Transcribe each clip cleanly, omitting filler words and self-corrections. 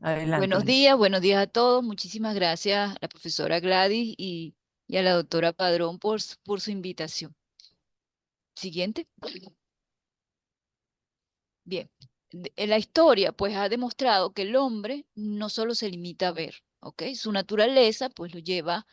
Adelante, Luis. Buenos días a todos. Muchísimas gracias a la profesora Gladys y a la doctora Padrón por su invitación. Siguiente. Bien. La historia pues ha demostrado que el hombre no solo se limita a ver, ¿ok? Su naturaleza pues lo lleva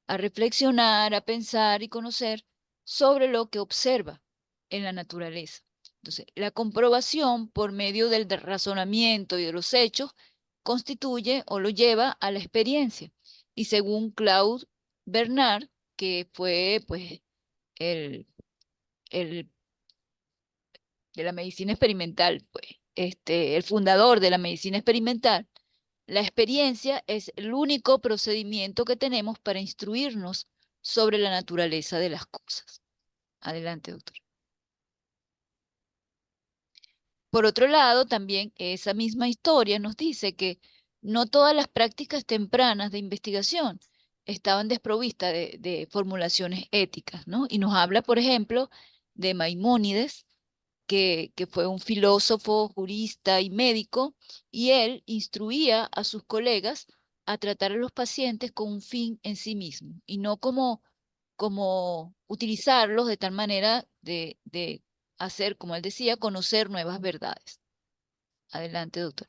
a reflexionar, a pensar y conocer sobre lo que observa en la naturaleza. Entonces, la comprobación por medio del razonamiento y de los hechos constituye o lo lleva a la experiencia. Y según Claude Bernard, que fue pues el, el de la medicina experimental, pues, el fundador de la medicina experimental, la experiencia es el único procedimiento que tenemos para instruirnos sobre la naturaleza de las cosas. Adelante, doctor. Por otro lado, también esa misma historia nos dice que no todas las prácticas tempranas de investigación estaban desprovistas de formulaciones éticas, ¿no? Y nos habla, por ejemplo, de Maimónides, que fue un filósofo, jurista y médico, y él instruía a sus colegas a tratar a los pacientes con un fin en sí mismo y no como utilizarlos de tal manera de hacer, como él decía, conocer nuevas verdades. Adelante, doctor.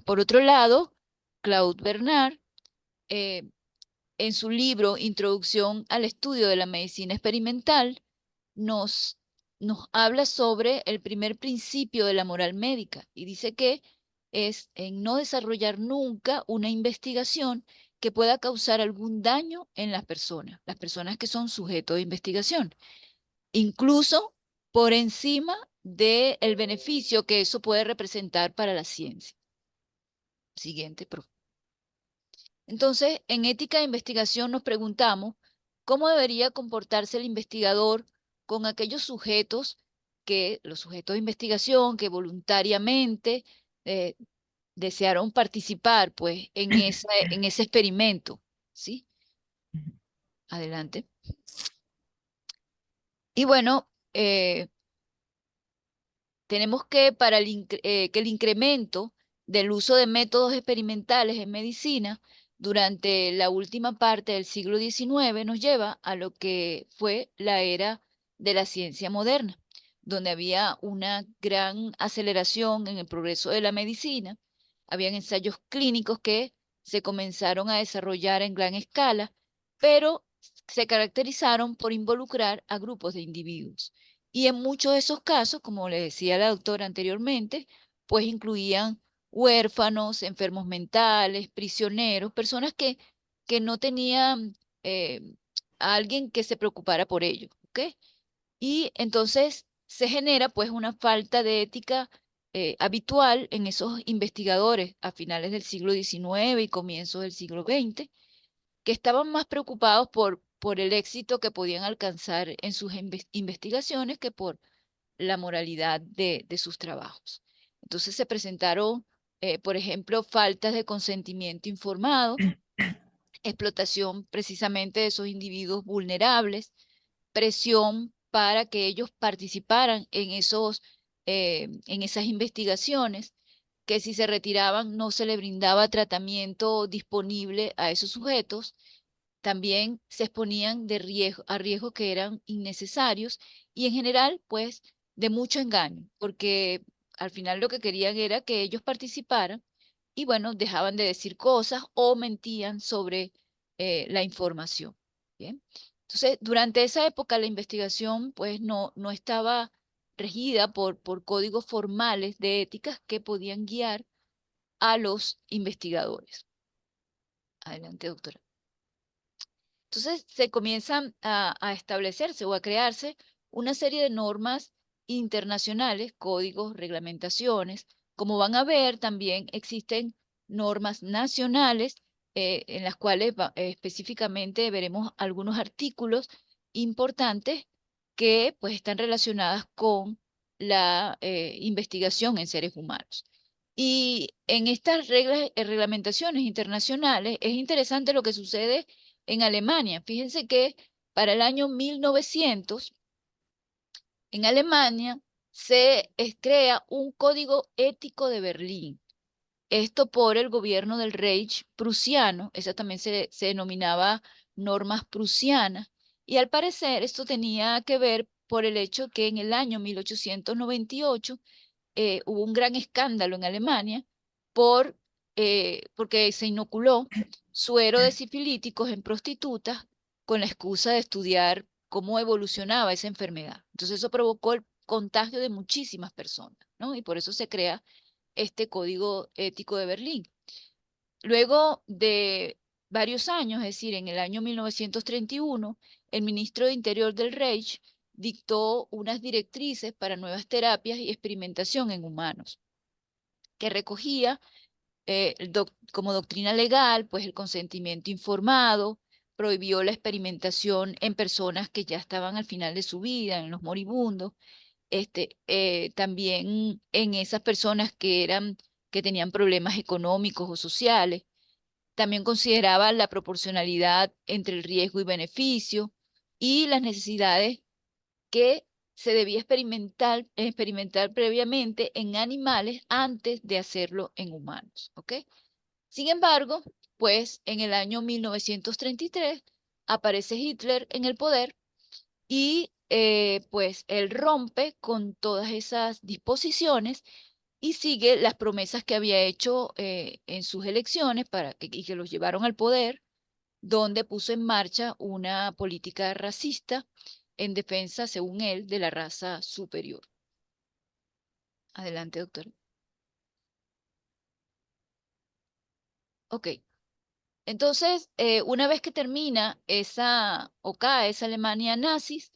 Por otro lado, Claude Bernard, eh, en su libro Introducción al estudio de la medicina experimental, nos, nos habla sobre el primer principio de la moral médica y dice que es en no desarrollar nunca una investigación que pueda causar algún daño en las personas que son sujetos de investigación, incluso por encima del beneficio que eso puede representar para la ciencia. Siguiente, profe. Entonces, en ética de investigación nos preguntamos cómo debería comportarse el investigador con aquellos sujetos los sujetos de investigación que voluntariamente eh, desearon participar pues en ese experimento, ¿sí? Adelante. Y bueno, tenemos que para que el incremento del uso de métodos experimentales en medicina durante la última parte del siglo XIX nos lleva a lo que fue la era de la ciencia moderna, donde había una gran aceleración en el progreso de la medicina, habían ensayos clínicos que se comenzaron a desarrollar en gran escala, pero se caracterizaron por involucrar a grupos de individuos. Y en muchos de esos casos, como le decía la doctora anteriormente, pues incluían huérfanos, enfermos mentales, prisioneros, personas que no tenían a alguien que se preocupara por ellos, ¿ok? Y entonces se genera pues una falta de ética habitual en esos investigadores a finales del siglo XIX y comienzos del siglo XX, que estaban más preocupados por el éxito que podían alcanzar en sus investigaciones que por la moralidad de sus trabajos. Entonces se presentaron, por ejemplo, faltas de consentimiento informado, explotación precisamente de esos individuos vulnerables, presión para que ellos participaran en esas investigaciones, que si se retiraban no se le brindaba tratamiento disponible a esos sujetos, también se exponían a riesgos que eran innecesarios y en general, pues, de mucho engaño, porque al final lo que querían era que ellos participaran y, bueno, dejaban de decir cosas o mentían sobre la información. Bien. Entonces, durante esa época la investigación, pues, no estaba regida por códigos formales de éticas que podían guiar a los investigadores. Adelante, doctora. Entonces se comienzan a establecerse o a crearse una serie de normas internacionales, códigos, reglamentaciones. Como van a ver, también existen normas nacionales en las cuales específicamente veremos algunos artículos importantes que pues están relacionadas con la investigación en seres humanos. Y en estas reglas, reglamentaciones internacionales es interesante lo que sucede en Alemania. Fíjense que para el año 1900, en Alemania, se crea un código ético de Berlín. Esto por el gobierno del Reich prusiano, esa también se denominaba normas prusianas, y al parecer esto tenía que ver por el hecho que en el año 1898 hubo un gran escándalo en Alemania porque se inoculó suero de sifilíticos en prostitutas con la excusa de estudiar cómo evolucionaba esa enfermedad. Entonces eso provocó el contagio de muchísimas personas, ¿no? Y por eso se crea este Código Ético de Berlín. Luego de varios años, es decir, en el año 1931, el ministro de Interior del Reich dictó unas directrices para nuevas terapias y experimentación en humanos, que recogía como doctrina legal, pues el consentimiento informado, prohibió la experimentación en personas que ya estaban al final de su vida, en los moribundos, también en esas personas que tenían problemas económicos o sociales. También consideraba la proporcionalidad entre el riesgo y beneficio y las necesidades que se debía experimentar previamente en animales antes de hacerlo en humanos, ¿ok? Sin embargo, pues en el año 1933 aparece Hitler en el poder y pues él rompe con todas esas disposiciones y sigue las promesas que había hecho en sus elecciones y que los llevaron al poder, donde puso en marcha una política racista en defensa, según él, de la raza superior. Adelante, doctor. Ok. Entonces, una vez que termina o cae esa Alemania nazis,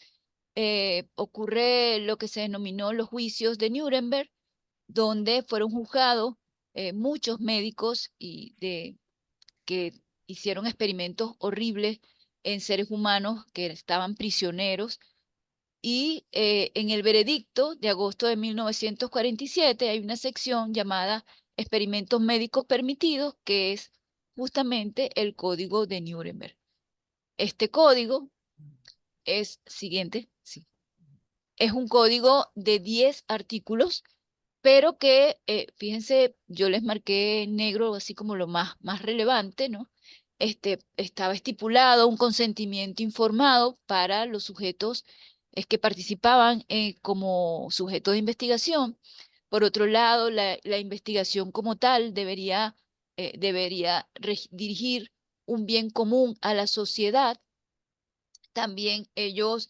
ocurre lo que se denominó los juicios de Nuremberg, donde fueron juzgados muchos médicos que hicieron experimentos horribles en seres humanos que estaban prisioneros. Y en el veredicto de agosto de 1947 hay una sección llamada Experimentos médicos permitidos, que es justamente el código de Nuremberg. Este código es siguiente, sí, es un código de 10 artículos, pero que, fíjense, yo les marqué en negro así como lo más relevante, ¿no? Estaba estipulado un consentimiento informado para los sujetos que participaban como sujetos de investigación. Por otro lado, la investigación como tal debería dirigir un bien común a la sociedad. También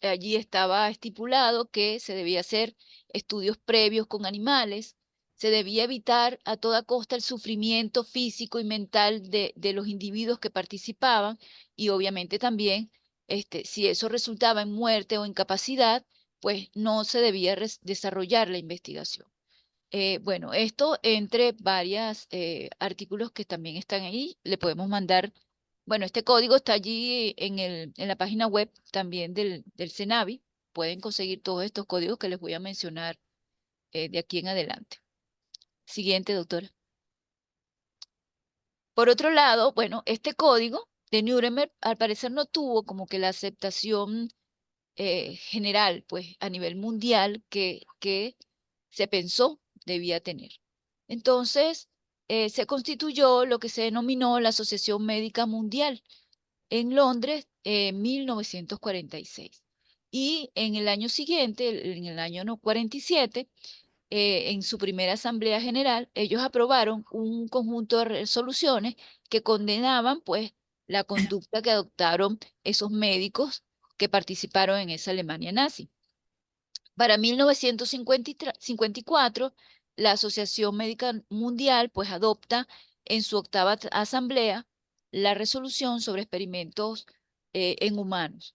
allí estaba estipulado que se debía hacer estudios previos con animales, se debía evitar a toda costa el sufrimiento físico y mental de los individuos que participaban y obviamente también si eso resultaba en muerte o incapacidad, pues no se debía desarrollar la investigación. Bueno, esto entre varios artículos que también están ahí, le podemos mandar. Bueno, este código está allí en la página web también del CENAVI. Pueden conseguir todos estos códigos que les voy a mencionar de aquí en adelante. Siguiente, doctora. Por otro lado, bueno, este código de Nuremberg al parecer no tuvo como que la aceptación general, pues a nivel mundial que se pensó debía tener. Entonces, se constituyó lo que se denominó la Asociación Médica Mundial en Londres en 1946. Y en el año siguiente, en el año 47, en su primera asamblea general, ellos aprobaron un conjunto de resoluciones que condenaban, pues, la conducta que adoptaron esos médicos que participaron en esa Alemania nazi. Para 1954, la Asociación Médica Mundial, pues, adopta en su octava asamblea la resolución sobre experimentos en humanos,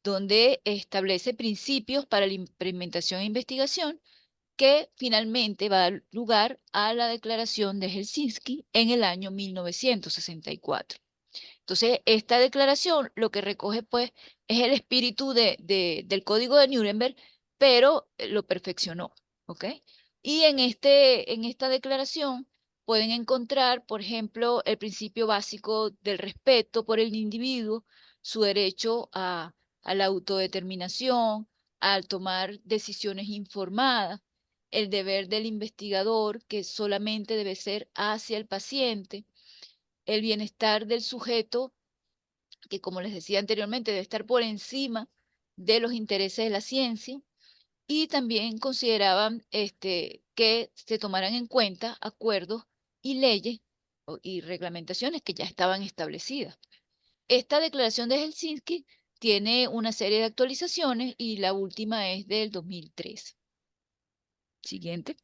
donde establece principios para la implementación e investigación que finalmente va a dar lugar a la Declaración de Helsinki en el año 1964. Entonces, esta declaración lo que recoge, pues, es el espíritu del Código de Nuremberg, pero lo perfeccionó, ¿ok? Y en esta declaración pueden encontrar, por ejemplo, el principio básico del respeto por el individuo, su derecho a la autodeterminación, al tomar decisiones informadas, el deber del investigador, que solamente debe ser hacia el paciente, el bienestar del sujeto, que como les decía anteriormente, debe estar por encima de los intereses de la ciencia, y también consideraban que se tomaran en cuenta acuerdos y leyes y reglamentaciones que ya estaban establecidas. Esta declaración de Helsinki tiene una serie de actualizaciones y la última es del 2013. Siguiente.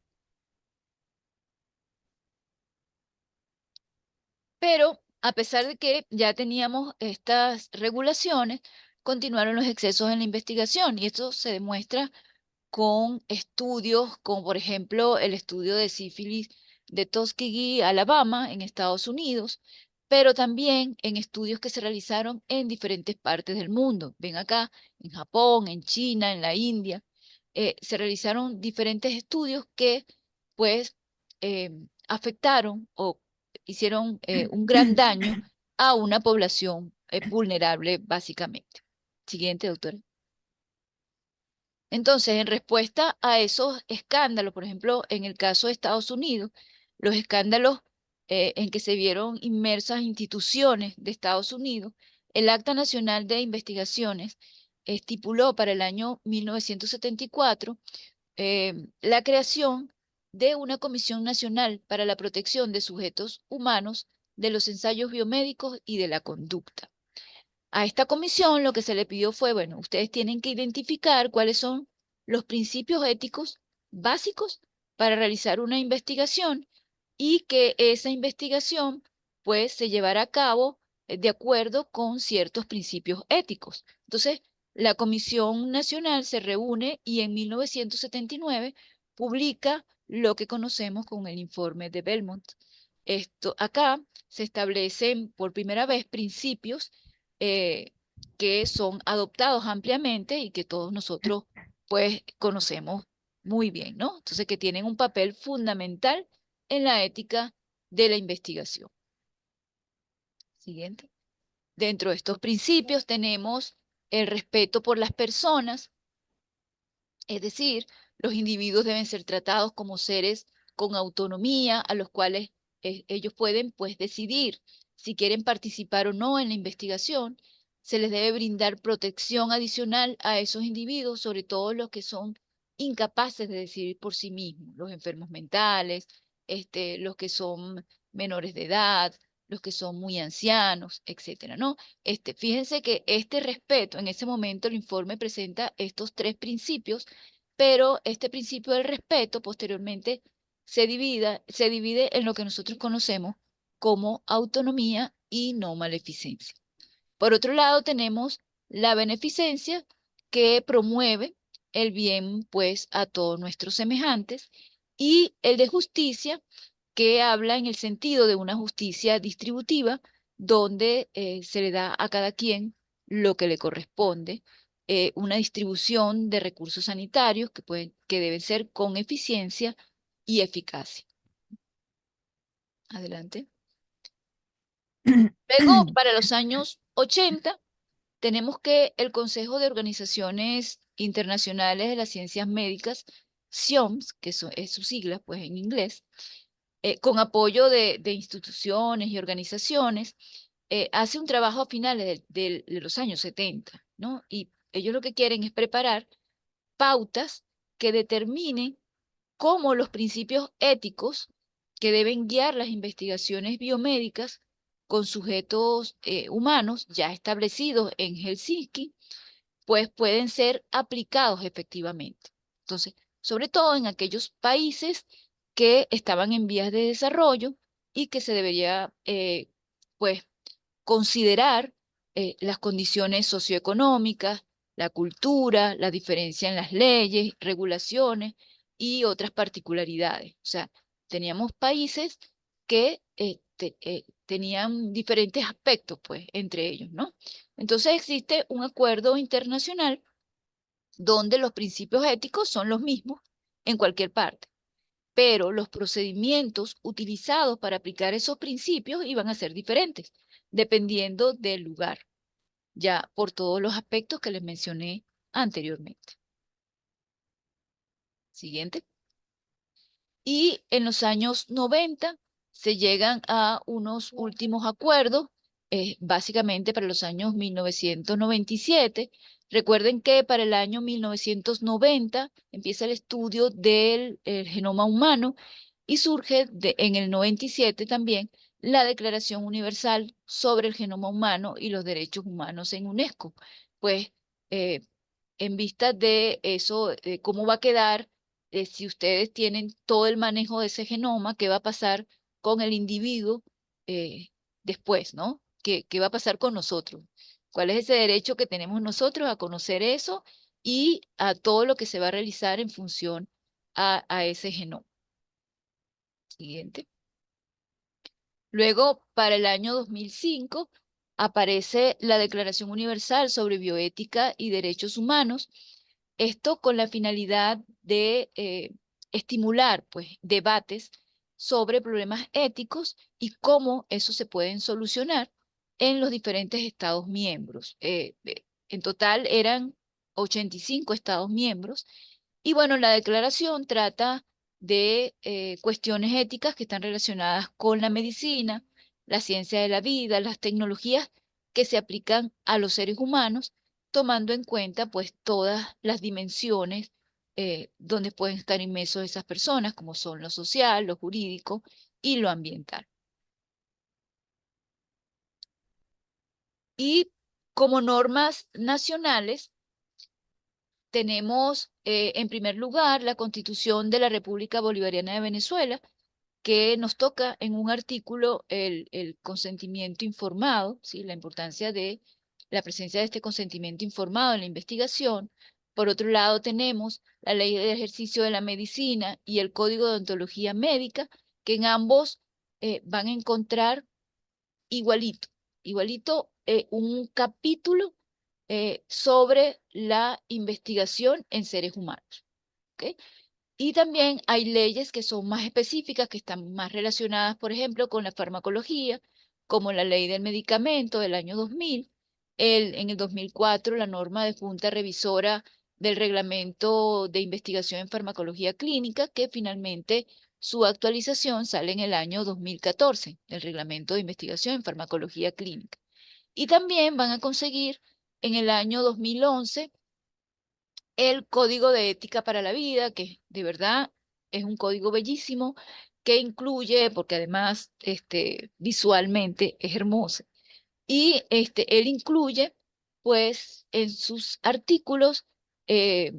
Pero a pesar de que ya teníamos estas regulaciones, continuaron los excesos en la investigación y esto se demuestra con estudios, como por ejemplo el estudio de sífilis de Tuskegee, Alabama, en Estados Unidos, pero también en estudios que se realizaron en diferentes partes del mundo. Ven acá, en Japón, en China, en la India, se realizaron diferentes estudios que pues afectaron o hicieron un gran daño a una población vulnerable básicamente. Siguiente, doctora. Entonces, en respuesta a esos escándalos, por ejemplo, en el caso de Estados Unidos, los escándalos en que se vieron inmersas instituciones de Estados Unidos, el Acta Nacional de Investigaciones estipuló para el año 1974 la creación de una Comisión Nacional para la Protección de Sujetos Humanos de los Ensayos Biomédicos y de la Conducta. A esta comisión lo que se le pidió fue, bueno, ustedes tienen que identificar cuáles son los principios éticos básicos para realizar una investigación y que esa investigación pues se llevara a cabo de acuerdo con ciertos principios éticos. Entonces, la Comisión Nacional se reúne y en 1979 publica lo que conocemos como el informe de Belmont. Esto, acá se establecen por primera vez principios eh, que son adoptados ampliamente y que todos nosotros pues conocemos muy bien, ¿no? Entonces, que tienen un papel fundamental en la ética de la investigación. Siguiente. Dentro de estos principios tenemos el respeto por las personas, es decir, los individuos deben ser tratados como seres con autonomía, a los cuales ellos pueden pues decidir si quieren participar o no en la investigación. Se les debe brindar protección adicional a esos individuos, sobre todo los que son incapaces de decidir por sí mismos, los enfermos mentales, los que son menores de edad, los que son muy ancianos, etcétera, ¿no? Fíjense que este respeto, en ese momento el informe presenta estos tres principios, pero este principio del respeto posteriormente se divide en lo que nosotros conocemos como autonomía y no maleficencia. Por otro lado, tenemos la beneficencia, que promueve el bien, pues, a todos nuestros semejantes, y el de justicia, que habla en el sentido de una justicia distributiva, donde se le da a cada quien lo que le corresponde, una distribución de recursos sanitarios que deben ser con eficiencia y eficacia. Adelante. Luego, para los años 80, tenemos que el Consejo de Organizaciones Internacionales de las Ciencias Médicas, SIOMS, que es su sigla, pues en inglés, con apoyo de instituciones y organizaciones, hace un trabajo a finales de los años 70, ¿no? Y ellos lo que quieren es preparar pautas que determinen cómo los principios éticos que deben guiar las investigaciones biomédicas con sujetos humanos ya establecidos en Helsinki, pues pueden ser aplicados efectivamente. Entonces, sobre todo en aquellos países que estaban en vías de desarrollo y que se debería, pues, considerar las condiciones socioeconómicas, la cultura, la diferencia en las leyes, regulaciones y otras particularidades. O sea, teníamos países que tenían diferentes aspectos, pues, entre ellos, ¿no? Entonces existe un acuerdo internacional donde los principios éticos son los mismos en cualquier parte, pero los procedimientos utilizados para aplicar esos principios iban a ser diferentes, dependiendo del lugar, ya por todos los aspectos que les mencioné anteriormente. Siguiente. Y en los años 90 se llegan a unos últimos acuerdos, básicamente para los años 1997. Recuerden que para el año 1990 empieza el estudio del genoma humano y surge en el 97 también la Declaración Universal sobre el Genoma Humano y los Derechos Humanos en UNESCO. Pues eh, en vista de eso, cómo va a quedar, si ustedes tienen todo el manejo de ese genoma, qué va a pasar con el individuo después, ¿no? ¿Qué va a pasar con nosotros? ¿Cuál es ese derecho que tenemos nosotros a conocer eso y a todo lo que se va a realizar en función a ese genoma? Siguiente. Luego, para el año 2005, aparece la Declaración Universal sobre Bioética y Derechos Humanos. Esto con la finalidad de estimular, pues, debates sobre problemas éticos y cómo eso se pueden solucionar en los diferentes Estados miembros. En total eran 85 Estados miembros y bueno, la declaración trata de cuestiones éticas que están relacionadas con la medicina, la ciencia de la vida, las tecnologías que se aplican a los seres humanos, tomando en cuenta pues todas las dimensiones donde pueden estar inmersos esas personas, como son lo social, lo jurídico y lo ambiental. Y como normas nacionales, tenemos en primer lugar la Constitución de la República Bolivariana de Venezuela, que nos toca en un artículo el consentimiento informado, ¿sí? La importancia de la presencia de este consentimiento informado en la investigación. Por otro lado, tenemos la Ley de Ejercicio de la Medicina y el Código de Ontología Médica, que en ambos van a encontrar igualito un capítulo sobre la investigación en seres humanos. ¿Ok? Y también hay leyes que son más específicas, que están más relacionadas, por ejemplo, con la farmacología, como la ley del medicamento del año 2000, en el 2004 la norma de Junta Revisora del Reglamento de Investigación en Farmacología Clínica, que finalmente su actualización sale en el año 2014, el Reglamento de Investigación en Farmacología Clínica. Y también van a conseguir en el año 2011 el Código de Ética para la Vida, que de verdad es un código bellísimo que incluye, porque además visualmente es hermoso, y él incluye pues en sus artículos eh,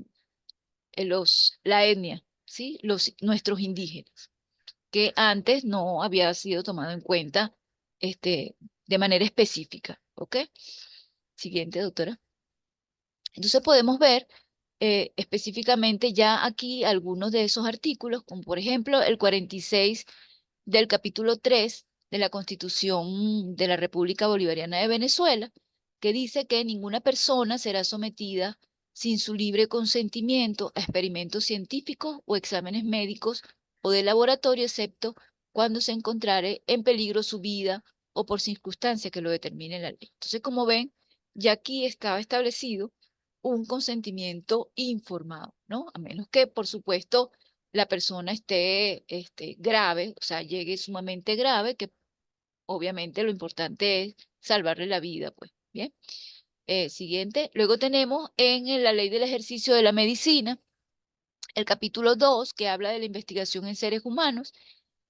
la etnia, ¿sí? Nuestros indígenas, que antes no había sido tomado en cuenta de manera específica. ¿Ok? Siguiente, doctora. Entonces podemos ver específicamente ya aquí algunos de esos artículos, como por ejemplo el 46 del capítulo 3 de la Constitución de la República Bolivariana de Venezuela, que dice que ninguna persona será sometida sin su libre consentimiento a experimentos científicos o exámenes médicos o de laboratorio, excepto cuando se encontrare en peligro su vida o por circunstancia que lo determine la ley. Entonces, como ven, ya aquí estaba establecido un consentimiento informado, ¿no? A menos que, por supuesto, la persona esté grave, o sea, llegue sumamente grave, que obviamente lo importante es salvarle la vida, pues. Bien. Siguiente. Luego tenemos en la Ley del Ejercicio de la Medicina, el capítulo 2, que habla de la investigación en seres humanos,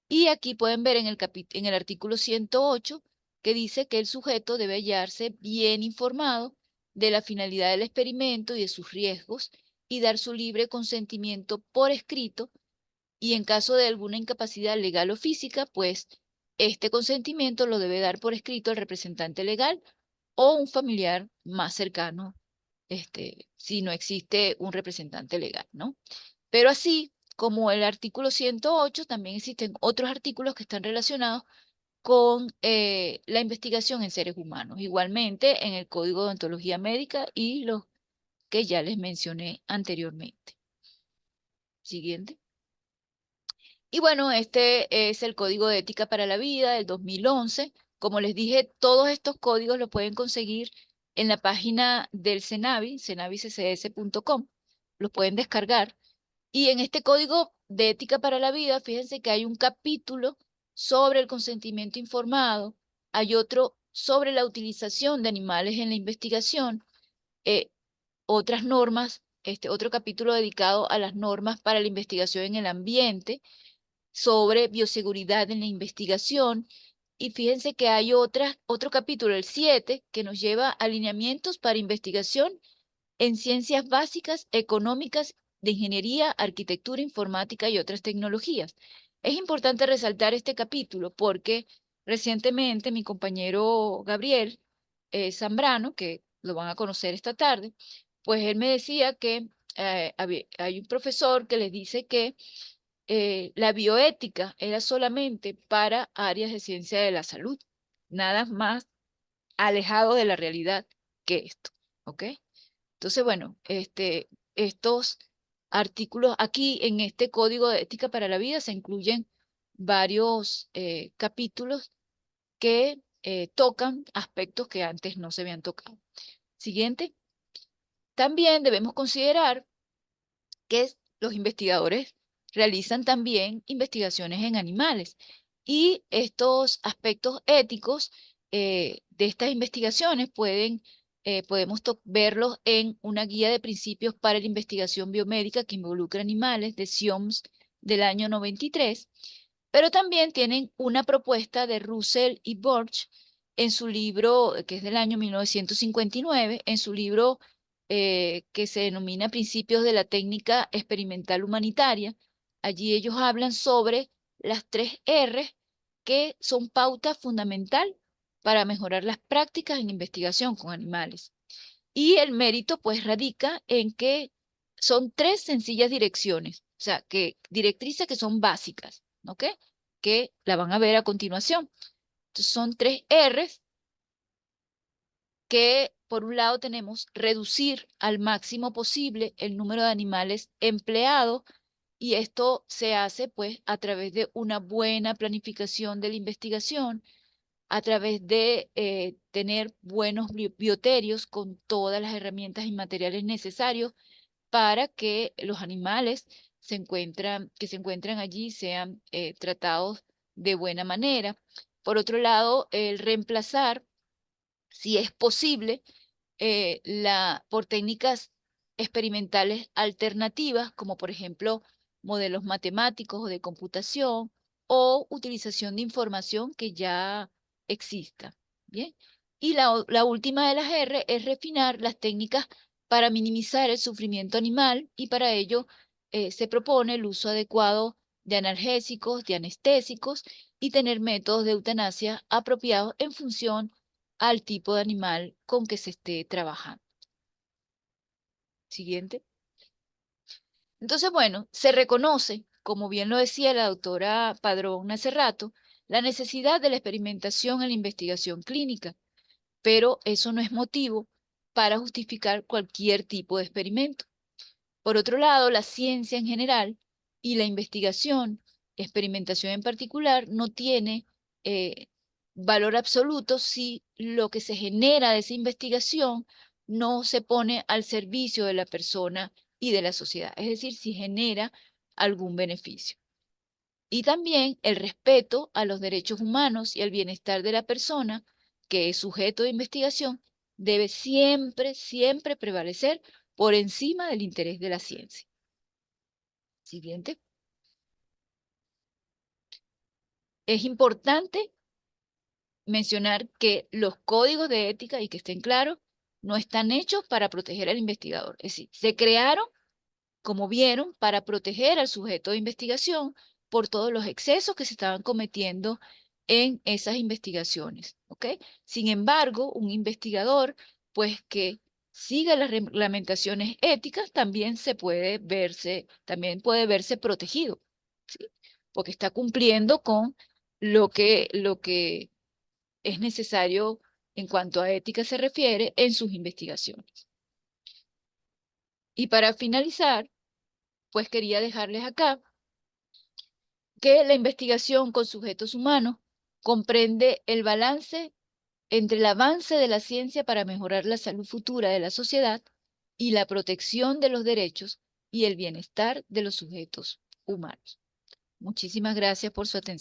y aquí pueden ver en el artículo 108 que dice que el sujeto debe hallarse bien informado de la finalidad del experimento y de sus riesgos y dar su libre consentimiento por escrito y en caso de alguna incapacidad legal o física, pues este consentimiento lo debe dar por escrito el representante legal o un familiar más cercano, si no existe un representante legal, ¿no? Pero así como el artículo 108, también existen otros artículos que están relacionados con la investigación en seres humanos, igualmente en el Código de Ontología Médica y los que ya les mencioné anteriormente. Siguiente. Y bueno, este es el Código de Ética para la Vida del 2011. Como les dije, todos estos códigos los pueden conseguir en la página del CENAVI, cenaviccs.com. Los pueden descargar Y en este Código de Ética para la Vida, fíjense que hay un capítulo sobre el consentimiento informado, hay otro sobre la utilización de animales en la investigación, eh, otras normas, otro capítulo dedicado a las normas para la investigación en el ambiente, sobre bioseguridad en la investigación. Y fíjense que hay otro capítulo, el 7, que nos lleva a alineamientos para investigación en ciencias básicas, económicas, de ingeniería, arquitectura, informática y otras tecnologías. Es importante resaltar este capítulo porque recientemente mi compañero Gabriel Zambrano, que lo van a conocer esta tarde, pues él me decía que hay un profesor que les dice que la bioética era solamente para áreas de ciencia de la salud, nada más alejado de la realidad que esto, ¿ok? Entonces, bueno, estos artículos aquí en este Código de Ética para la Vida se incluyen varios capítulos que tocan aspectos que antes no se habían tocado. Siguiente. También debemos considerar que los investigadores realizan también investigaciones en animales y estos aspectos éticos de estas investigaciones podemos verlos en una guía de principios para la investigación biomédica que involucra animales de SIOMS del año 93, pero también tienen una propuesta de Russell y Borch en su libro, que es del año 1959, en su libro que se denomina Principios de la Técnica Experimental Humanitaria. Allí ellos hablan sobre las 3 R que son pauta fundamental para mejorar las prácticas en investigación con animales. Y el mérito pues radica en que son 3 sencillas direcciones, o sea, directrices que son básicas, ¿ok? Que la van a ver a continuación. Entonces, son 3 Rs que por un lado tenemos reducir al máximo posible el número de animales empleados y esto se hace pues a través de una buena planificación de la investigación, a través de tener buenos bioterios con todas las herramientas y materiales necesarios para que los animales que se encuentran allí sean tratados de buena manera. Por otro lado, el reemplazar, si es posible, por técnicas experimentales alternativas, como por ejemplo modelos matemáticos o de computación o utilización de información que ya exista. Bien. Y la última de las R es refinar las técnicas para minimizar el sufrimiento animal y para ello se propone el uso adecuado de analgésicos, de anestésicos y tener métodos de eutanasia apropiados en función al tipo de animal con que se esté trabajando. Siguiente. Entonces, bueno, se reconoce, como bien lo decía la doctora Padrón hace rato, la necesidad de la experimentación en la investigación clínica, pero eso no es motivo para justificar cualquier tipo de experimento. Por otro lado, la ciencia en general y la investigación, experimentación en particular, no tiene eh, valor absoluto si lo que se genera de esa investigación no se pone al servicio de la persona y de la sociedad, es decir, si genera algún beneficio. Y también el respeto a los derechos humanos y al bienestar de la persona que es sujeto de investigación debe siempre, siempre prevalecer por encima del interés de la ciencia. Siguiente. Es importante mencionar que los códigos de ética, y que estén claros, no están hechos para proteger al investigador. Es decir, se crearon, como vieron, para proteger al sujeto de investigación por todos los excesos que se estaban cometiendo en esas investigaciones. ¿Ok? Sin embargo, un investigador, pues que siga las reglamentaciones éticas, también puede verse protegido, ¿sí? Porque está cumpliendo con lo que es necesario en cuanto a ética se refiere en sus investigaciones. Y para finalizar, pues quería dejarles acá que la investigación con sujetos humanos comprende el balance entre el avance de la ciencia para mejorar la salud futura de la sociedad y la protección de los derechos y el bienestar de los sujetos humanos. Muchísimas gracias por su atención.